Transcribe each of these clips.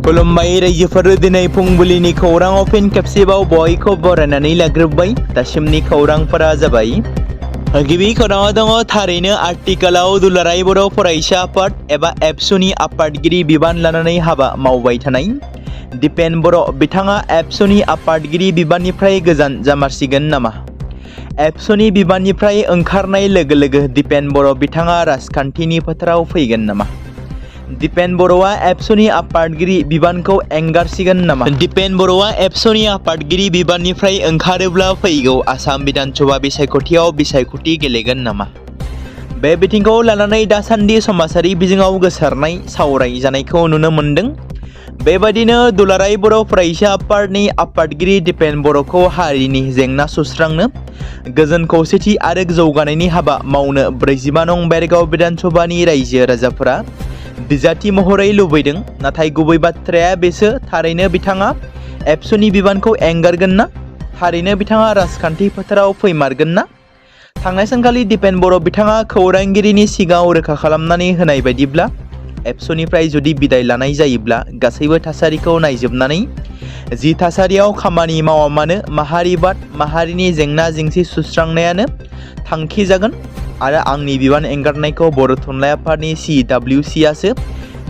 खुलुमबाय रायजोफोर दिनै फुंबिलिनि खौराङाव फिन खेबसेबाव बयखौ बरायनानै लाग्रोबाय। दासिमनि खौरांफोरा जाबाय। गिबि खौराङाव दङ थारैनो आथिखालाव दुलाराय बर' फरायसा आफाद एबा एबसुनि आफादगिरि बिबान लानानै हाबा मावबाय थानाय दिपेन बर' बिथाङा एबसुनि आफादगिरि बिबाननिफ्राय गोजान जामारसिगोन नामा? एबसुनि बिबाननिफ्राय ओंखारनाय लोगो लोगो दिपेन बर' बिथाङा राजखान्थिनि फोथाराव फैगोन नामा? दिपेन बर'आ एबसुनि आफादगिरि बिबानखौ एंगारसिगोन नामा? दिपेन बर'आ एबसुनि आफादगिरि बिबाननिफ्राय ओंखारोब्ला फैगौ आसाम बिधानसभा बिसायख'थियाव बिसायख'थि गेलेगोन नामा? बे बिथिंखौ लानानै दासान्दि समाजारि बिजोङाव गोसारनाय सावराय जानायखौ नुनो मोन्दों। बेबायदिनो दुलाराय बर' फरायसा आफादनि आफादगिरि दिपेन बर'खौ हारिनि जेंना सुस्रांनो गोजोन खौसेथि आरो जौगानायनि हाबा मावनो 45 नं बेरगाव बिधानसभानि रायजो राजाफोरा बिजाथि महरै लुबैदों। नाथाय गुबै बाथ्राया बेसो थारैनो बिथाङा एबसुनि बिबानखौ एंगारगोन ना? थारैनो बिथाङा राजखान्थि फोथाराव फैमारगोन ना? थांनाय सानखालि दिपेन बर' बिथाङा खौरांगिरिनि सिगाङाव रोखा खालामनानै होनाय बायदिब्ला एबसुनिफ्राय जुदि बिदाय लानाय जायोब्ला गासैबो थासारिखौ नायजोबनानै जि थासारियाव खामानि मावा मानो माहारिबाद माहारिनि जेंना जेंसि सुस्रांनायानो थांखि जागोन आरो आंनि बिबान एंगारनायखौ बर' थुनलाइ आफादनि CWC आसो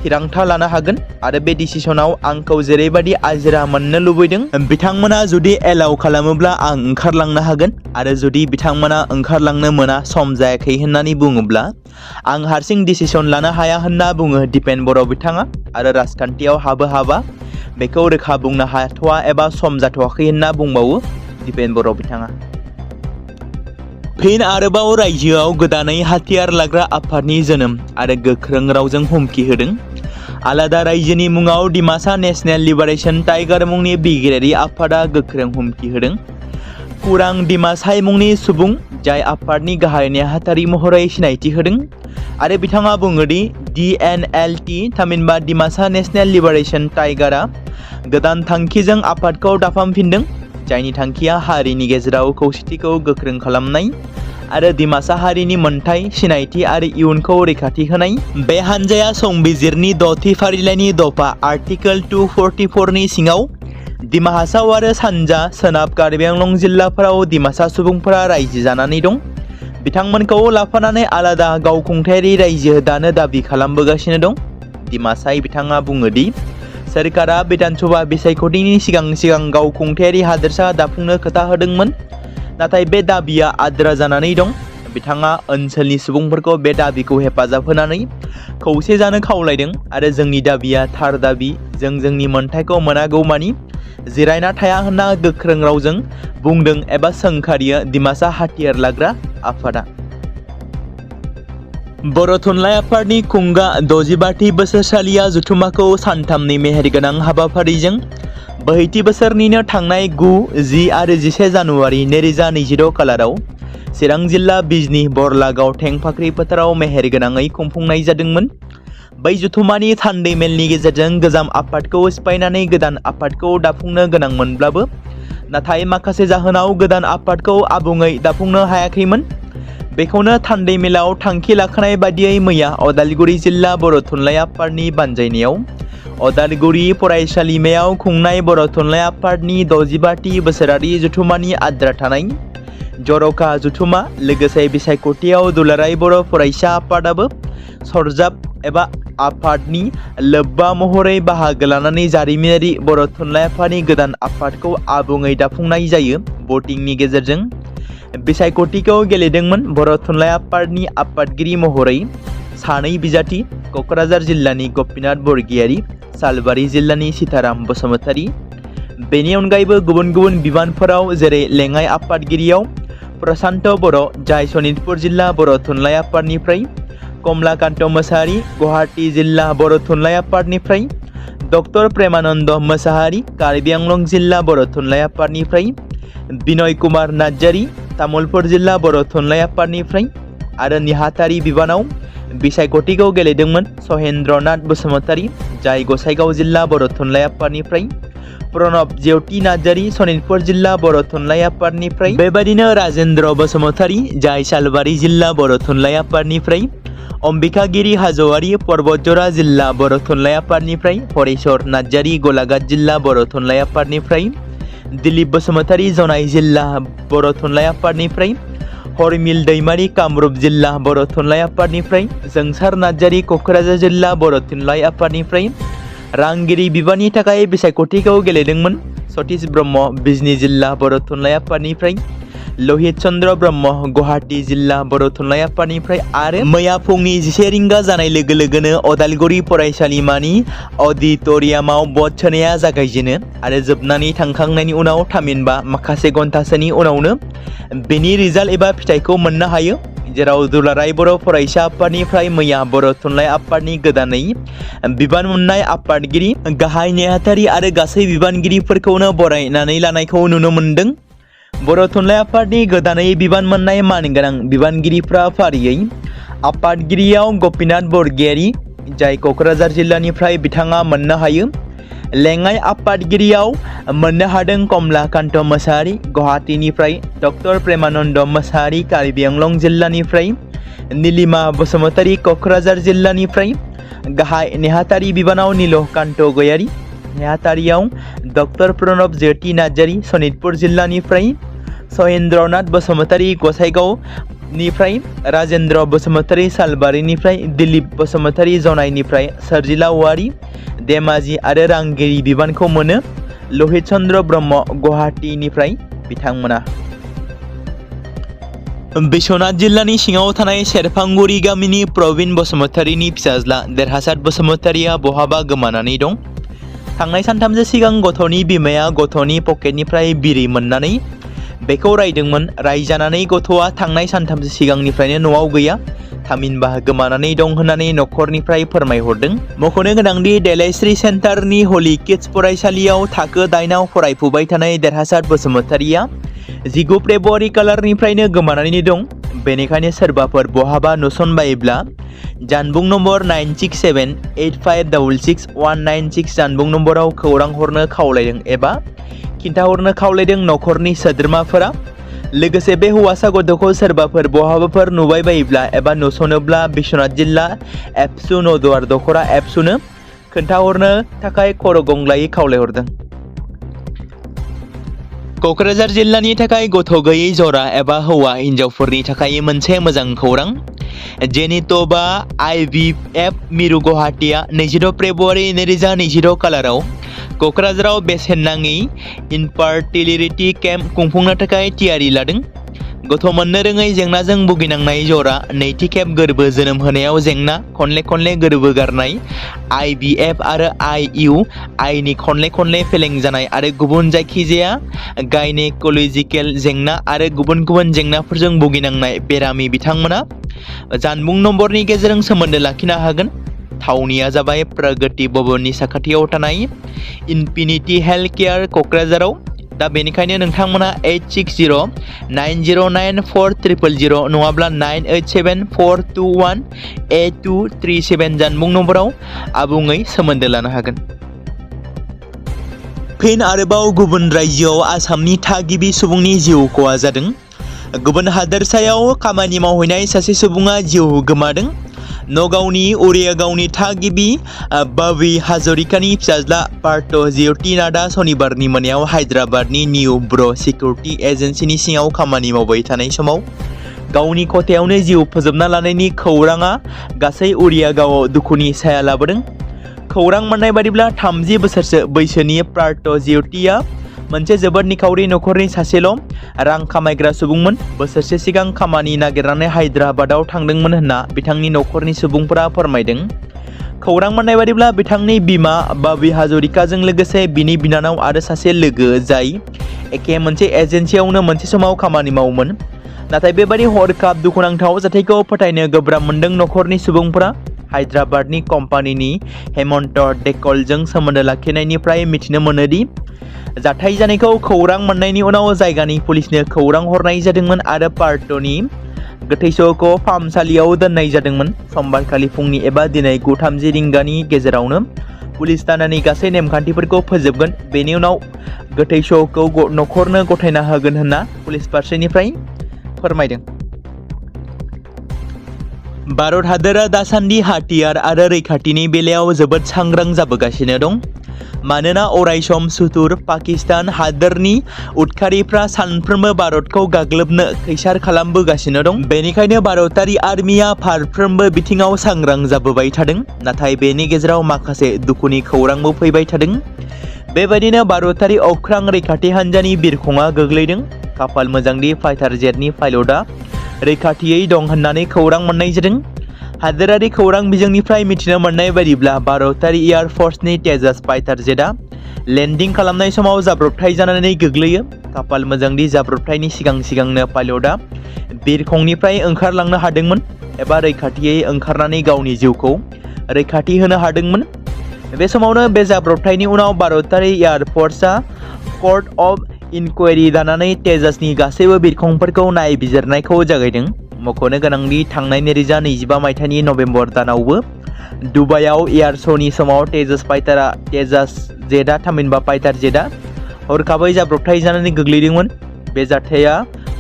थिरांथा लानो हागोन आरो बे डिसिसनाव आंखौ जेरैबायदि आजिरा मोननो लुबैदों बिथांमोना जुदि एलाउ खालामोब्ला आं ओंखारलांनो हागोन आरो जुदि बिथांमोना ओंखारलांनो मोना सम जायाखै होननानै बुङोब्ला आं हारसिं डिसिसन लानो हाया होनना बुङो दिपेन बर' बिथाङा आरो राजखान्थियाव हाबा बेखौ रोखा बुंनो हाथ'वा एबा सम जाथ'वाखै होनना बुंबावो दिपेन बर' बिथाङा। फिन आरोबाव रायजोआव गोदानै हाथियार लाग्रा आफादनि जोनोम आरो गोख्रों रावजों हुमखि होदों। आलादा रायजोनि मुङाव डिमासा नेशनेल लिबारेशन टाइगार मुंनि बिगिरारि आफादा गोख्रों हुमखि होदों। खौरां डिमासाय मुंनि सुबुं जाय आफादनि गाहाय नेहाथारि महरै सिनायथि होदों आरो बिथाङा बुङोदि DNLT थामहिनबा डिमासा नेशनेल लिबारेशन टाइगारा गोदान थांखिजों आफादखौ दाफामफिनदों जायनि थांखिया हारिनि गेजेराव खौसेथिखौ गोख्रों खालामनाय आरो डिमासा हारिनि मोनथाय सिनायथि आरो इयुनखौ रैखाथि होनाय। बे हानजाया संबिजिरनि 6थि फारिलाइनि दफा आर्टिकेल 244 नि सिङाव डिमा हासाव आरो सानजा सोनाब कार्बि आंलं जिल्लाफोराव डिमासा सुबुंफोरा रायजो जानानै दं बिथांमोनखौ लाफानानै आलादा गावखुंथायारि रायजो दानो दाबि खालामबोगासिनो दं। डिमासाय बिथाङा बुङोदि सोरखारा बिधानसभा बिसायख'थिनि सिगां गावखुंथायारि हादोरसा दाफुंनो खोथा होदोंमोन नाथाय बे दाबिया आद्रा जानानै दं। बिथाङा ओनसोलनि सुबुंफोरखौ बे दाबिखौ हेफाजाब होनानै खौसे जानो खावलायदों आरो जोंनि दाबिया थार दाबि जों जोंनि मोनथायखौ मोनागौमानि जिरायना थाया होनना गोख्रों रावजों बुंदों एबा सोंखारियो डिमासा हाथियार लाग्रा आफादा। बर' थुनलाइ आफादनि खुंगा 65थि बोसोरसालिया जथुमाखौ सानथामनि मेहेरगोनां हाबाफारिजों 72 बोसोरनिनो थांनाय 9, 10 आरो 11 जानुवारि 2022 खालाराव चिरां जिल्ला बिजनी बरलागाव थेंफाख्रि फोथाराव मेहेरगोनाङै खुंफुंनाय जादोंमोन। बै जथुमानि थान्दै मेलनि गेजेरजों गोजाम आफादखौ सिफायनानै गोदान आफादखौ दाफुंनो गोनांमोनब्लाबो नाथाय माखासे जाहोनाव गोदान आफादखौ आबुङै दाफुंनो हायाखैमोन। बेखौनो थान्दै मेलाव थांखि लाखानाय बादियै मैया अदालगुरि जिल्ला बर' थुनलाइ आफादनि बानजायनायाव अदालगुरि फरायसालिमायाव खुंनाय बर' थुनलाइ आफादनि 65थि बोसोरारि जथुमानि आद्रा थानाय जर'खा जथुमा लोगोसे बिसायख'थियाव दुलाराय बर' फरायसा आफादाबो सरजाब एबा आफादनि लोब्बा महरै बाहागो लानानै जारिमिनारि बर' थुनलाइ आफादनि गोदान आफादखौ आबुङै दाफुंनाय जायो भटिंनि गेजेरजों बिसायख'थिखौ गेलेदोंमोन। बर' थुनलाइ आफादनि आफादगिरि महरै सानै बिजाथि क'क्राझार जिल्लानि गपिनाथ बरगयारी सालबारि जिल्लानि सीताराम बसुमतारी बेनि अनगायैबो गुबुन गुबुन बिबानफोराव जेरै लेङाइ आफादगिरियाव प्रशान्त बर' जाय सनितपुर जिल्ला बर' थुनलाइ आफादनिफ्राय कमलाकान्त मोसाहारी गुवाहाटी जिल्ला बर' थुनलाइ आफादनिफ्राय डक्टर प्रेमानन्द मोसाहारी कार्बि आंलं जिल्ला बर' थुनलाइ आफादनिफ्राय बिनय कुमार नार्जारी तामुलपुर जिल्ला बर' थुनलाइ आफादनिफ्राय आरो नेहाथारि बिबानाव बिसायख'थिखौ गेलेदोंमोन सहेन्द्र नाथ बसुमतारी जाय गसाइगाव जिल्ला बर' थुनलाइ आफादनिफ्राय प्रणब जेवती नार्जारी सनितपुर जिल्ला बर' थुनलाइ आफादनिफ्राय बेबायदिनो राजेन्द्र बसुमतारी जाय सालबारि जिल्ला बर' थुनलाइ आफादनिफ्राय अम्बिकागिरि हाज'वारि पर्बतजरा जिल्ला बर' थुनलाइ आफादनिफ्राय हरेश्वर नार्जारि गलाघाट जिल्ला बर' थुनलाइ आफादनिफ्राय दिलीप बसुमतारि जनाय जिल्ला बर' थुनलाइ आफादनिफ्राय हरमिल दैमारि कामरुप जिल्ला बर' थुनलाइ आफादनिफ्राय जोंसार नार्जारि क'क्राझार जिल्ला बर' थुनलाइ आफादनिफ्राय रांगिरि बिबाननि थाखाय बिसायख'थिखौ गेलेदोंमोन सतीश ब्रह्म बिजनी जिल्ला बर' थुनलाइ आफादनिफ्राय लहित चन्द्र ब्रह्म गुवाहाटी जिल्ला बर' थुनलाइ आफादनिफ्राय आरो मैया फुंनि 11 रिंगा जानाय लोगो लोगोनो अदालगुरि फरायसालिमानि अडिट'रियामाव भट सोनाया जागायजेनो आरो जोबनानै थांखांनायनि उनाव थामहिनबा माखासे घन्टासोनि उनावनो बेनि रिजाल्ट एबा फिथाइखौ मोननो हायो जेराव दुलाराय बर' फरायसा आफादनिफ्राय मैया बर' थुनलाइ आफादनि गोदानै बिबान मोननाय आफादगिरि गाहाय नेहाथारि आरो गासै बिबानगिरिफोरखौनो बरायनानै लानायखौ नुनो मोन्दों। बर' थुनलाइ आफादनि गोदानै बिबान मोननाय मानगोनां बिबानगिरिफ्रा फारियै आफादगिरियाव गपिनाथ बरगयारि जाय क'क्राझार जिल्लानिफ्राय बिथाङा मोननो हायो। लेङाइ आफादगिरियाव मोननो हादों कमलाकान्त मोसाहारि गुवाहाटीनिफ्राय डक्टर प्रेमानन्द मोसाहारि कार्बि आंलं जिल्लानिफ्राय नीलिमा बसुमतारि क'क्राझार जिल्लानिफ्राय गाहाय नेहाथारि बिबानाव नीलकान्त गयारि नेहाथारियाव डक्टर प्रणब ज्योति नार्जारि सनितपुर जिल्लानिफ्राय सहेन्द्रनाथ बसुमतारि गसाइगावनिफ्राय राजेन्द्र बसुमतारि सालबारिनिफ्राय दिलीप बसुमतारि जनायनिफ्राय सोरजिला औवारि धेमाजि आरो रांगिरि बिबानखौ मोनो लहित चन्द्र ब्रह्म गुवाहाटीनिफ्राय बिथांमोना। बिश्वनाथ जिल्लानि सिङाव थानाय सेरफांगुरि गामिनि प्रवीण बसुमतारिनि फिसाज्ला देरहासात बसुमतारिया बहाबा गोमानानै दं। थांनाय सानथामसो सिगां गथ'नि बिमाया गथ'नि पकेटनिफ्राय बिरि मोननानै बेखौ रायदोंमोन। रायजानानै गथ'आ थांनाय सानथामसो सिगांनिफ्रायनो न'आव गैया थामहिनबा गोमानानै दं होननानै न'खरनिफ्राय फोरमायहरदों। मख'नो गोनांदि देलायस्रि सेन्टारनि हलि किड्स फरायसालियाव थाखो 8आव फरायफुबाय थानाय देरहासात बसुमतारिया 19 फेब्रुवारि खालारनिफ्रायनो गोमानानै दं। बेनिखायनो सोरबाफोर बहाबा नुसनबायोब्ला जानबुं नम्बर 9678566196 जानबुं नम्बराव खौरां हरनो खावलायदों एबा खिन्थाहरनो खावलायदों न'खरनि सोद्रोमाफोरा। लोगोसे बे हौवासा गथ'खौ सोरबाफोर बहाबाफोर नुबाय बायोब्ला एबा नुसनोब्ला बिश्वनाथ जिल्ला ABSU नदुवार दखरा ABSUनो खोन्थाहरनो थाखाय खर' गंग्लायै खावलायहरदों। क'क्राझार जिल्लानि थाखाय गथ' गैयै जरा एबा हौवा हिन्जावफोरनि थाखाय मोनसे मोजां खौरां। जेनिट'बा IVF मिरु गुवाहाटीआ 22 फेब्रुवारि 2022 खालाराव क'क्राझाराव बेसेन नाङै इनफार्टिलिटी केम्प खुंफुंनो थाखाय थियारि लादों। गथ' मोननो रोङै जेंनाजों भुगिनांनाय जरा नैथि खेब गोर्बो जोनोम होनायाव जेंना खनले गोर्बो गारनाय IVF आरो IUI नि खनले फेलें जानाय आरो गुबुन जायखिजाया गायनेकलजिकेल जेंना आरो गुबुन जेंनाफोरजों भुगिनांनाय बेरामि बिथांमोना जानबुं नम्बरनि गेजेरजों सोमोन्दो लाखिनो हागोन। थावनिया जाबाय प्रगति भवननि साखाथियाव थानाय इनफिनिटी हेल्थ केयार क'क्राझाराव। दा बेनिखायनो नोंथांमोना 8609940000 नङाब्ला 9874218237 जानबुं नम्बराव आबुङै सोमोन्दो लानो हागोन। फिन आरोबाव गुबुन रायजोआव आसामनि थागिबि सुबुंनि जिउ खहा जादों। गुबुन हादोरसायाव खामानि मावहैनाय सासे सुबुङा जिउ गोमादों। नगावनि उरियागावनि थागिबि बबी हाजरिकानि फिसाज्ला पार्थ ज्योति नाथआ सनिबारनि मोनायाव हायद्राबादनि निउ ब्र सिकिउरिटि एजेन्सिनि सिङाव खामानि मावबाय थानाय समाव गावनि खथायावनो जिउ फोजोबना लानायनि खौराङा गासै उरियागावआव दुखुनि साया लाबोदों। खौरां मोननाय बादिब्ला 30 बोसोरसो बैसोनि पार्थ ज्योतिया मोनसे जोबोद निखावरि न'खरनि सासेल' रां खामायग्रा सुबुंमोन। बोसोरसे सिगां खामानि नागिरनानै हायद्राबादाव थांदोंमोन होनना बिथांनि न'खरनि सुबुंफोरा फोरमायदों। खौरां मोननाय बादिब्ला बिथांनि बिमा बबी हाजरिकाजों लोगोसे बिनि बिनानाव आरो सासे लोगो जाय एखे मोनसे एजेन्सियावनो मोनसे समाव खामानि मावोमोन। नाथाय बेबादि हरखाब दुखुनांथाव जाथायखौ फोथायनो गोब्राब मोनदों न'खरनि सुबुंफोरा। हायद्राबादनि कम्पानिनि हेमन्त डेकलजों सोमोन्दो लाखिनायनिफ्राय मिथिनो मोनोदि जाथाय जानायखौ खौरां मोननायनि उनाव जायगानि पुलिसनो खौरां हरनाय जादोंमोन आरो पार्थनि गोथै सह'खौ फाहामसालियाव दोननाय जादोंमोन। समबारखालि फुंनि एबा दिनै 9:30 रिंगानि गेजेरावनो पुलिस थानानि गासै नेमखान्थिफोरखौ फोजोबगोन। बेनि उनाव गोथै सह'खौ न'खरनो गथायना होगोन होनना पुलिस फारसेनिफ्राय फोरमायदों। भारत हादोरा दासान्दि हाथियार आरो रैखाथिनि बेलायाव जोबोद सांग्रां जाबोगासिनो दं। मानोना अरायसम सुथुर पाकिस्तान हादोरनि उदखारिफ्रा सानफ्रोमबो भारतखौ गाग्लोबनो खैसार खालामबोगासिनो दं। बेनिखायनो भारतारि आर्मिया फारफ्रोमबो बिथिङाव सांग्रां जाबोबाय थादों। नाथाय बेनि गेजेराव माखासे दुखुनि खौरांबो फैबाय थादों। बेबायदिनो भारतारि अख्रां रैखाथि हान्जानि बिरखंआ गोग्लैदों। खाफाल मोजांदि फाइटार जेटनि पाइलटआ रैखाथियै दं होननानै खौरां मोननाय जादों। हादोरारि खौरां बिजोंनिफ्राय मिथिनो मोननाय बायदिब्ला भारतारि एयार फर्सनि तेजास फाइटार जेटआ लेन्डिं खालामनाय समाव जाब्रबथाय जानानै गोग्लैयो। खाफाल मोजांदि जाब्रबथायनि सिगांनो पाइलटआ बिरखंनिफ्राय ओंखारलांनो हादोंमोन एबा रैखाथियै ओंखारनानै गावनि जिउखौ रैखाथि होनो हादोंमोन। बे समावनो बे जाब्रबथायनि उनाव भारतारि एयार फर्सआ कर्ट अफ इनक्वायरि दानानै तेजासनि गासैबो बिरखंफोरखौ नायबिजिरनायखौ जागायदों। मख'नो गोनांदि थांनाय 2025 मायथाइनि नभेम्बर दानावबो दुबाइआव एयार श'नि समाव तेजास जेटआ थामहिनबा फाइटार जेटआ हरखाबै जाब्रबथाय जानानै गोग्लैदोंमोन। बे जाथाया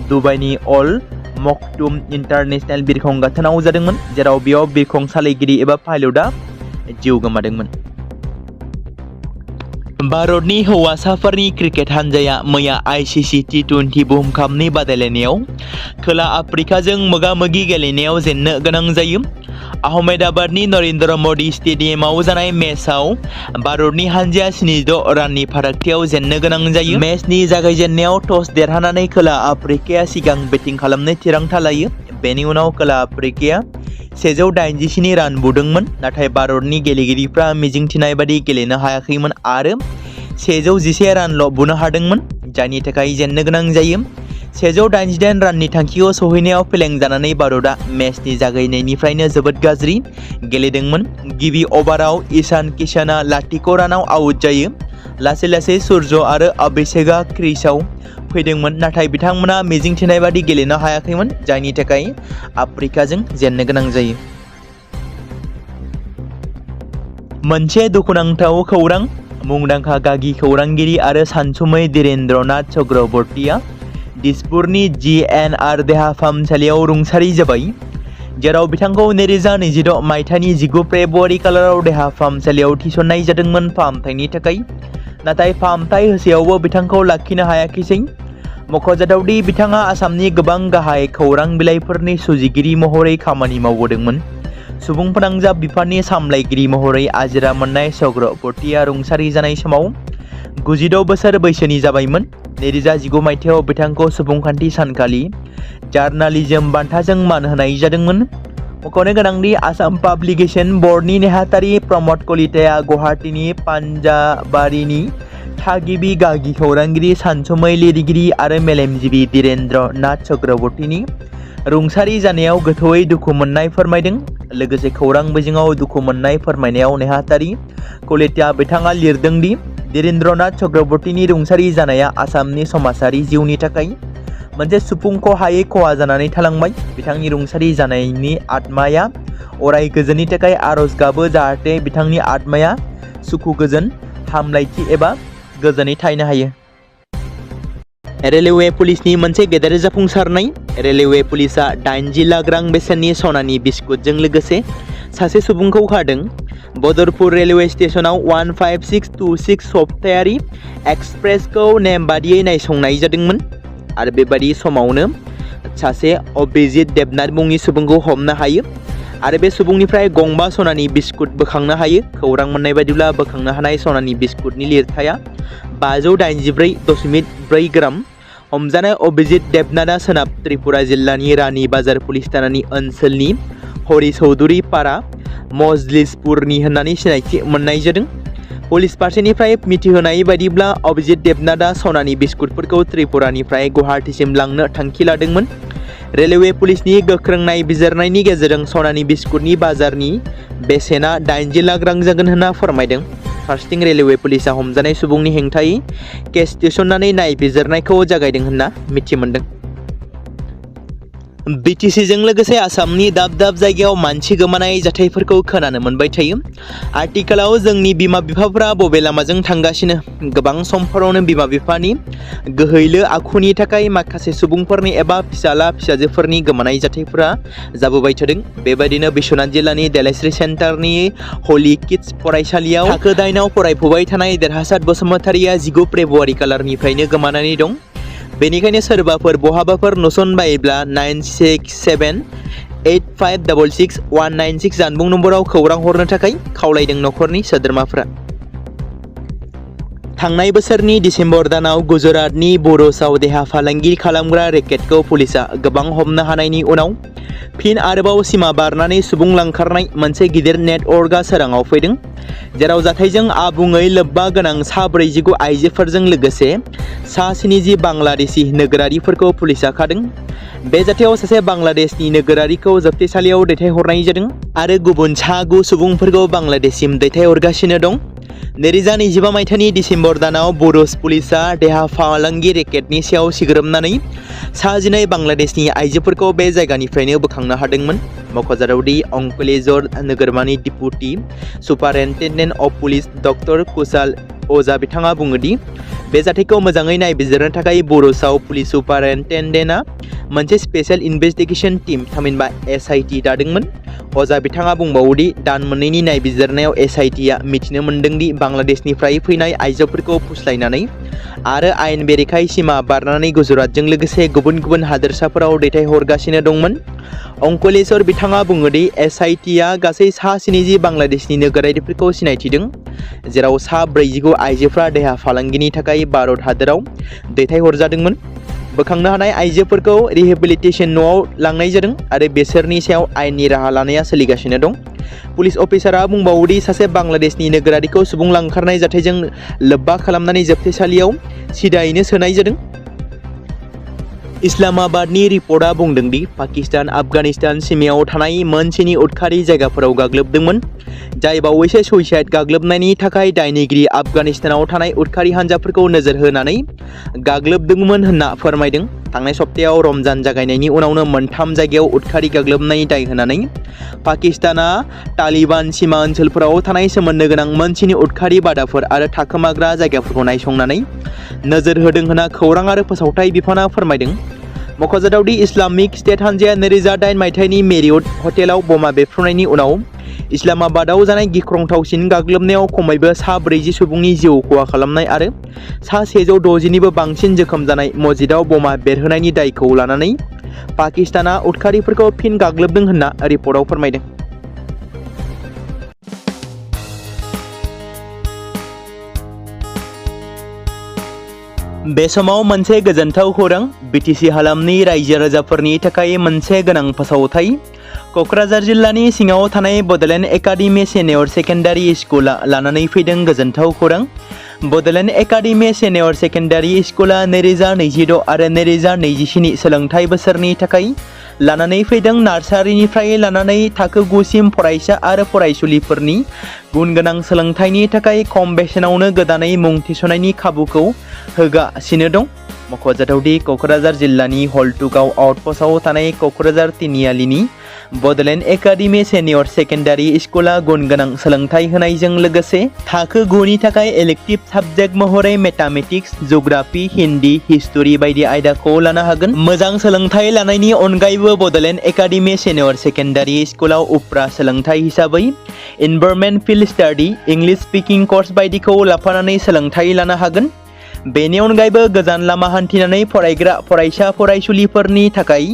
दुबाइनि अल मखदुम इन्टारनेशनेल बिरखं गाथोनाव जादोंमोन, जेराव बेयाव बिरखं सालायगिरि एबा पाइलटआ जिउ गोमादोंमोन। भारतनि हौवासाफोरनि क्रिकेट हानजाया मैया ICC T20 बुहुम कापनि बादायलायनायाव खोला आफ्रिकाजों मोगा-मोगि गेलेनायाव जेननो गोनां जायो। आहमेदाबादनि नरेन्द्र मदि स्टेडियामाव जानाय मेचआव भारतनि हानजाया 76 राननि फारागथियाव जेननो गोनां जायो। मेचनि जागायजेननायाव टस देरहानानै खोला आफ्रिकाया सिगां बेटिं खालामनो थिरांथा लायो। बेनि उनाव खोला आफ्रिकाया 187 रान बुदोंमोन, नाथाय भारतनि गेलेगिरिफ्रा मिजिंथिनाय बादि गेलेनो हायाखैमोन आरो 111 रानल' बुनो हादोंमोन, जायनि थाखाय जेननो गोनां जायो। 188 राननि थांखिखौ सहैनायाव फेलें जानानै भारतआ मेचनि जागायनायनिफ्रायनो जोबोद गाज्रि गेलेदोंमोन। गिबि अभाराव ईशान किशना 0 रानाव आउट जायो। लासै सूर्य आरो अभिषेकआ क्रीजआव फैदोंमोन, नाथाय बिथांमोना मिजिंथिनाय बादि गेलेनो हायाखैमोन, जायनि थाखाय आफ्रिकाजों जेननो गोनां जायो। मोनसे दुखुनांथाव खौरां। मुंदांखा गागि खौरांगिरि आरो सानसुमै धीरेन्द्र नाथ चक्रवर्तीया दिसपुरनि GNR देहा फाहामसालियाव रुंसारि जाबाय, जेराव बिथांखौ 2026 मायथाइनि 19 फेब्रुआरि खालाराव देहा फाहामसालियाव थिसननाय जादोंमोन फाहामथायनि थाखाय। नाथाय फाहामथाय होसेयावबो बिथांखौ लाखिनो हायाखिसै। मख'जाथावदि बिथाङा आसामनि गोबां गाहाय खौरां बिलाइफोरनि सुजुगिरि महरै खामानि मावबोदोंमोन। सुबुं फोनांजाब बिफाननि सामलायगिरि महरै आजिरा मोननाय चक्रवर्तीया रुंसारि जानाय समाव 96 बोसोर बैसोनि जाबायमोन। 2019 मायथाइयाव बिथांखौ सुबुंखान्थि सानखालि जार्नालिज्म बान्थाजों मान होनाय जादोंमोन। मख'नो गोनांदि आसाम पाब्लिकेशन बर्डनि नेहाथारि प्रमद कलिताया गुवाहाटीनि पान्जाबारिनि थागिबि गागि खौरांगिरि, सानसुमै लिरगिरि आरो मेलेमजिबि धीरेन्द्र नाथ चक्रवर्तीनि रुंसारि जानायाव गोथौयै दुखु मोननाय फोरमायदों। लोगोसे खौरां बिजोङाव दुखु मोननाय फोरमायनायाव नेहाथारि कलिताया बिथाङा लिरदों दि धीरेन्द्र नाथ चक्रवर्तीनि रुंसारि जानाया आसामनि समाजारि जिउनि थाखाय मोनसे सुफुंख'हायै खहा जानानै थालांबाय। बिथांनि रुंसारि जानायनि आत्माया अराय गोजोननि थाखाय आरज गाबो, जाहाथे बिथांनि आत्माया सुखु गोजोन हामलायथि एबा गोजोनै थानो हायो। रेलवे पुलिसनि मोनसे गेदेर जाफुंसारनाय। रेलवे पुलिसआ 80 लाख रां बेसेननि सनानि बिस्कुटजों लोगोसे सासे सुबुंखौ खादों। बदरपुर रेलवे स्टेशनाव 15626 सप्तायारि एक्सप्रेसखौ नेमबादियै नायसंनाय जादोंमोन आरो बेबादि समावनो सासे अभिजित देबनाथ मुंनि सुबुंखौ हमनो हायो आरो बे सुबुंनिफ्राय गंबा सनानि बिस्कुट बोखांनो हायो। खौरां मोननाय बायदिब्ला बोखांनो हानाय सनानि बिस्कुटनि लिरथाया 584.4 ग्राम। हमजानाय अभिजित देबनाथआ सोनाब त्रिपुरा जिल्लानि रानी बाजार पुलिस थानानि ओनसोलनि हरि चौधुरी पारा मजलिसपुरनि होननानै सिनायथि मोननाय जादों। पुलिस फारसेनिफ्राय मिथिहोनाय बायदिब्ला अभिजित देबनाथआ सनानि बिस्कुटफोरखौ त्रिपुरानिफ्राय गुवाहाटीसिम लांनो थांखि लादोंमोन। रेलवे पुलिसनि गोख्रों नायबिजिरनायनि गेजेरजों सनानि बिस्कुटनि बाजारनि बेसेना 80 लाख रां जागोन होनना फोरमायदों। फारसेथिं रेलवे पुलिसआ हमजानाय सुबुंनि हेंथायै केस थिसननानै नायबिजिरनायखौ जागायदों होनना मिथिमोनदों। BTCजों लोगोसे आसामनि दाब दाब जायगायाव मानसि गोमानाय जाथायफोरखौ खोनानो मोनबाय थायो। आथिखालाव जोंनि बिमा बिफाफोरा बबे लामाजों थांगासिनो, गोबां समफोरावनो बिमा बिफानि गोहैलो आखुनि थाखाय माखासे सुबुंफोरनि एबा फिसाला फिसाजोफोरनि गोमानाय जाथायफोरा जाबोबाय थादों। बेबायदिनो बिश्वनाथ जिल्लानि देलायस्रि सेन्टारनि हलि किड्स फरायसालियाव थाखो 9आव फरायफुबाय थानाय देरहासात बसुमतारिया 19 फेब्रुवारि खालारनिफ्रायनो गोमानानै दं। बेनिखायनो सोरबाफोर बहाबाफोर नुसनबायोब्ला 9678566196 जानबुं नम्बराव खौरां हरनो थाखाय खावलायदों नखरनि सोद्रोमाफोरा। थांनाय बोसोरनि डिसेम्बर दानाव गुजरातनि बर'साव देहा फालांगि खालामग्रा रेकेटखौ पुलिसआ गोबां हमनो हानायनि उनाव फिन आरोबाव सिमा बारनानै सुबुं लांखारनाय मोनसे गिदिर नेटवर्कआ सोराङाव फैदों, जेराव जाथायजों आबुङै लोब्बा गोनां 49 आइजोफोरजों लोगोसे 70 बांलादेशी नोगोरारिफोरखौ पुलिसआ खादों। बे जाथायाव सासे बांलादेशनि नोगोरारिखौ जोबथेसालियाव दैथायहरनाय जादों आरो गुबुन 9 सुबुंफोरखौ बांलादेशसिम दैथायहरगासिनो दं। 2025 मायथाइनि डिसेम्बर दानाव बर' पुलिसआ देहा फालांगि रेकेटनि सायाव सिग्रोमनानै 19 बांलादेशनि आइजोफोरखौ बे जायगानिफ्रायनो बोखांनो हादोंमोन। मख'जाथावदि अंकलेश्वर नोगोरमानि deputy superintendent of police doctor Kushal अजा बिथाङा बुङोदि बे जाथायखौ मोजाङै नायबिजिरनो थाखाय बर'साव पुलिस सुपारिनटेन्डेन्टआ मोनसे स्पेशल इनभेस्टिगेशन टीम थामहिनबा SIT दादोंमोन। अजा बिथाङा बुंबावोदि दान मोननैनि नायबिजिरनायाव SITआ मिथिनो मोन्दोंदि बांलादेशनिफ्राय फैनाय आइजोफोरखौ फुस्लायनानै आरो आयेन बेरेखायै सिमा बारनानै गुजरातजों लोगोसे गुबुन गुबुन हादोरसाफोराव दैथायहरगासिनो दंमोन। अंकलेश्वर बिथाङा बुङोदि SITआ गासै 70 बांलादेशनि नोगोरारिफोरखौ सिनायथिदों, जेराव 49 आइजोफोरा देहा फालांगिनि थाखाय भारत हादोराव दैथायहरजादोंमोन। बोखांनो हानाय आइजोफोरखौ रिहेबिलिटेशन न'आव लांनाय जादों आरो बिसोरनि सायाव आयेननि राहा लानाया सोलिगासिनो दं। पुलिस अफिसारआ बुंबावोदि सासे बांलादेशनि नोगोरारिखौ सुबुं लांखारनाय जाथायजों लोब्बा खालामनानै जोबथेसालियाव सिदायैनो सोनाय जादों। इस्लामाबादनि रिपर्टआ बुंदोंदि पाकिस्तान आफगानिस्तान सीमायाव थानाय मोनसेनि उदखारि जायगाफोराव गाग्लोबदोंमोन, जाय बावैसो सुइसाइड गाग्लोबनायनि थाखाय दायनिगिरि आफगानिस्तानाव थानाय उदखारि हान्जाफोरखौ नोजोर होनानै गाग्लोबदोंमोन होनना फोरमायदों। थांनाय सप्तायाव रमजान जागायनायनि उनावनो मोनथाम जायगायाव उदखारि गाग्लोबनायनि दाय होनानै पाकिस्ताना तालिबान सीमा ओनसोलफोराव थानाय सोमोन्दो गोनां मोनसेनि उदखारि बादाफोर आरो थाखोमाग्रा जायगाफोरखौ नायसंनानै नोजोर होदों होनना खौरां आरो फोसावथाय बिफाना फोरमायदों। मख'जाथावदि इस्लामिक स्टेट हानजाया 2008 मायथाइनि मेरियट हटेलाव बमा बेफ्रुनायनि उनाव इस्लामाबादाव जानाय गिख्रंथावसिन गाग्लोबनायाव खमैबो 40 सुबुंनि जिउ खहा खालामनाय आरो 160निबो बांसिन जोखोम जानाय मस्जिदाव बमा बेरहोनायनि दायखौ लानानै पाकिस्ताना उदखारिफोरखौ फिन गाग्लोबदों होनना रिपर्टआव फोरमायदों। बे समाव मोनसे गोजोनथाव खौरां, BTC हालामनि रायजो राजाफोरनि थाखाय मोनसे गोनां फोसावथाय। क'क्राझार जिल्लानि सिङाव थानाय बड'लेण्ड एकाडेमि सिनियर सेकेन्डारि स्कुला लानानै फैदों गोजोनथाव खौरां। बड'लेण्ड एकाडेमि सिनियर सेकेन्डारि स्कुला 2026 आरो 2027 सोलोंथाइ बोसोरनि थाखाय लानानै फैदों नार्सारिनिफ्राय लानानै थाखो 9 सिम फरायसा आरो फरायसुलिफोरनि गुन गोनां सोलोंथाइनि थाखाय खम बेसेनावनो गोदानै मुं थिसननायनि खाबुखौ होगासिनो दं। मख'जाथावदि क'क्राझार जिल्लानि हल्टुगाव आउटपस्टआव थानाय क'क्राझार तिनिआलिनि बड'लेण्ड एकाडेमि सिनियर सेकेन्डारि स्कुला गुन गोनां सोलोंथाइ होनायजों लोगोसे थाखो 9 नि थाखाय इलेक्टिभ साबजेक्ट महरै मेथामेटिक्स, जिअ'ग्राफि, हिन्दी, हिस्टरि बायदि आयदाखौ लानो हागोन। मोजां सोलोंथाइ लानायनि अनगायैबो बड'लेण्ड एकाडेमि सिनियर सेकेन्डारि स्कुलाव उफ्रा सोलोंथाइ हिसाबै environment field study, English speaking course बायदिखौ लाफानानै सोलोंथाइ लानो हागोन। बेनि अनगायैबो गोजान लामा हान्थिनानै फरायग्रा फरायसा फरायसुलिफोरनि थाखाय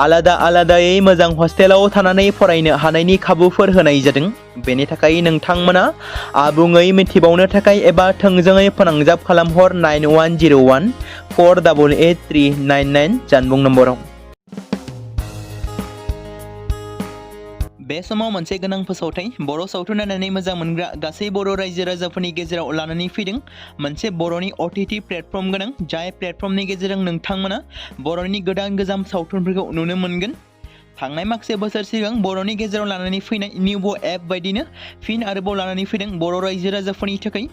आलादा आलादायै मोजां हस्टेलाव थानानै फरायनो हानायनि खाबुफोर होनाय जादों। बेनि थाखाय नोंथांमोना आबुङै मिथिबावनो थाखाय एबा थोंजोङै फोनांजाब खालामहर 9101 488399 जानबुं नम्बराव। बे समाव मोनसे गोनां फोसावथाय, बर' सावथुन नायनानै मोजां मोनग्रा गासै बर' रायजो राजाफोरनि गेजेराव लानानै फैदों मोनसे बर'नि OTT प्लेटफर्म गोनां, जाय प्लेटफर्मनि गेजेरजों नोंथांमोना बर'नि गोदान गोजाम सावथुनफोरखौ नुनो मोनगोन। थांनाय माखासे बोसोर सिगां बर'नि गेजेराव लानानै फैनाय निउबो एप बायदिनो फिन आरोबाव लानानै फैदों बर' रायजो राजाफोरनि थाखाय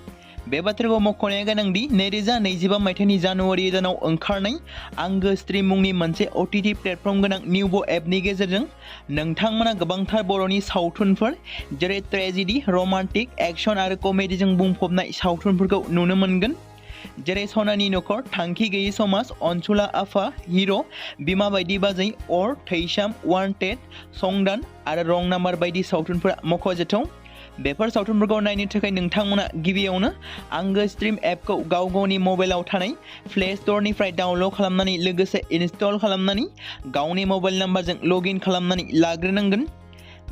बे बाथ्राखौ मख'नाया गोनांदि 2025 मायथाइनि जानुवारि दानाव ओंखारनाय आंगो स्ट्रीम मुंनि मोनसे OTT प्लेटफर्म गोनां निउबो एपनि गेजेरजों नोंथांमोना गोबांथार बर'नि सावथुनफोर जेरै ट्रेजेडी, रमान्टिक, एक्शन आरो कमेडीजों बुंफबनाय सावथुनफोरखौ नुनो मोनगोन। जेरै सनानि नखर, थांखि गैयै समाज, अनसुला आफा, हिर', बिमा बायदि बाजै, अर, थैसाम, वान्टेड, संदान आरो रं नाम्बार बायदि सावथुनफोरा मख'जाथाव। बेफोर सावथुनफोरखौ नायनो थाखाय नोंथांमोना गिबियावनो आंगो स्ट्रीम एपखौ गावनि मबाइलाव थानाय प्ले स्ट'रनिफ्राय डाउनल'ड खालामनानै लोगोसे इनस्टल खालामनानै गावनि मबाइल नाम्बारजों लगइन खालामनानै लाग्रोनांगोन।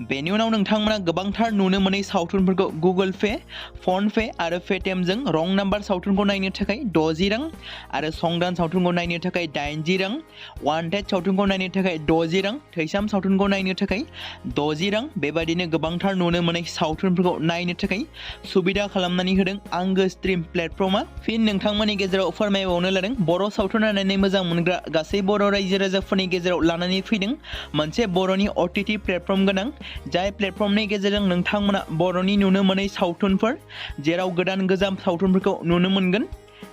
बेनि उनाव नोंथांमोना गोबांथार नुनो मोनै सावथुनफोरखौ गुगोल पे, फन पे आरो पेटिएमजों रं नाम्बार सावथुनखौ नायनो थाखाय 60 रां आरो संदान सावथुनखौ नायनो थाखाय 80 रां, वान्टेड सावथुनखौ नायनो थाखाय 60 रां, थैसाम सावथुनखौ नायनो थाखाय 60 रां बेबादिनो गोबांथार नुनो मोनै सावथुनफोरखौ नायनो थाखाय सुबिदा खालामनानै होदों आंगो स्ट्रीम प्लेटफर्मा। फिन नोंथांमोननि गेजेराव फोरमायबावनो लादों बर' सावथुन नायनानै मोजां मोनग्रा गासै बर' रायजो राजाफोरनि गेजेराव लानानै फैदों मोनसे बर'नि OTT प्लेटफर्म गोनां जाय प्लेटफर्मनि गेजेरजों नोंथांमोना बर'नि नुनो मोनै सावथुनफोर जेराव गोदान गोजाम सावथुनफोरखौ नुनो मोनगोन।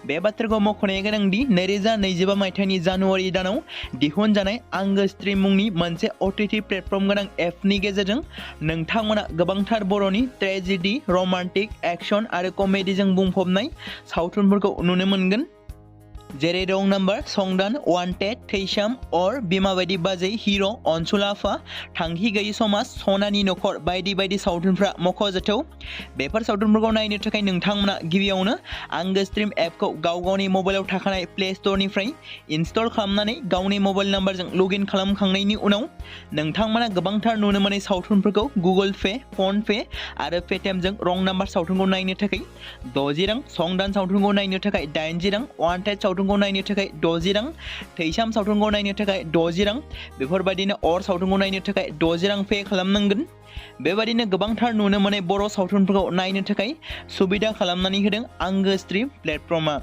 बे बाथ्राखौ मख'नाया गोनांदि 2025 मायथाइनि जानुवारि दानाव दिहुनजानाय आंगो स्ट्रीम मुंनि मोनसे OTT प्लेटफर्म गोनां एपनि गेजेरजों नोंथांमोना गोबांथार बर'नि ट्रेजेडी, रमान्टिक, एक्शन आरो कमेडीजों बुंफबनाय सावथुनफोरखौ नुनो मोनगोन। जेरै रं नाम्बार, संदान, वान्टेड, थैसाम, अर, बिमा बायदि बाजै, हिर', अनसुला आफा, थांखि गैयै समाज, सनानि नखर बायदि बायदि सावथुनफ्रा मख'जाथाव। बेफोर सावथुनफोरखौ नायनो थाखाय नोंथांमोना गिबियावनो आंगो स्ट्रीम एपखौ गावनि मबाइलाव थाखानाय प्ले स्ट'रनिफ्राय इनस्टल खालामनानै गावनि मबाइल नाम्बारजों लगइन खालामखांनायनि उनाव नोंथांमोना गोबांथार नुनो मोनै सावथुनफोरखौ गुगोल पे, फन पे आरो पेटिएमजों रं नाम्बार सावथुनखौ नायनो थाखाय 60 रां, संदान सावथुनखौ नायनो थाखाय 80 रां, वान्टेड सावथुनखौ नायनो थाखाय 60 रां, थैसाम सावथुनखौ नायनो थाखाय 60 रां बेफोरबायदिनो अर सावथुनखौ नायनो थाखाय 60 रां पे खालामनांगोन। बेबायदिनो गोबांथार नुनो मोनै बर' सावथुनफोरखौ नायनो थाखाय सुबिदा खालामनानै होदों आंगो स्ट्रीम प्लेटफर्मा।